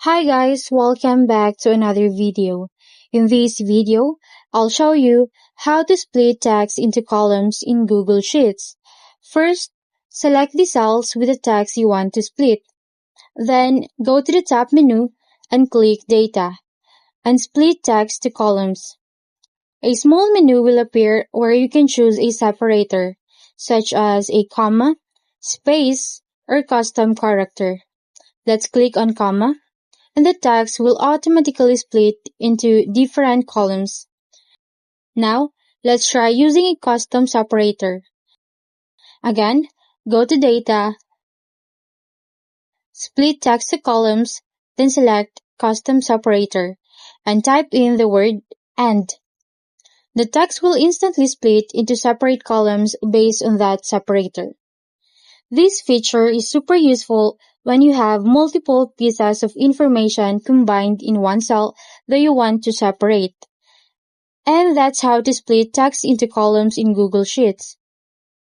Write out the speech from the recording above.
Hi guys, welcome back to another video. In this video, I'll show you how to split text into columns in Google Sheets. First, select the cells with the text you want to split. Then, go to the top menu and click Data, and split text to columns. A small menu will appear where you can choose a separator, such as a comma, space, or custom character. Let's click on comma, and the text will automatically split into different columns. Now, let's try using a custom separator. Again, go to Data, split text to columns, then select Custom Separator, and type in the word AND. The text will instantly split into separate columns based on that separator. This feature is super useful when you have multiple pieces of information combined in one cell that you want to separate. And that's how to split text into columns in Google Sheets.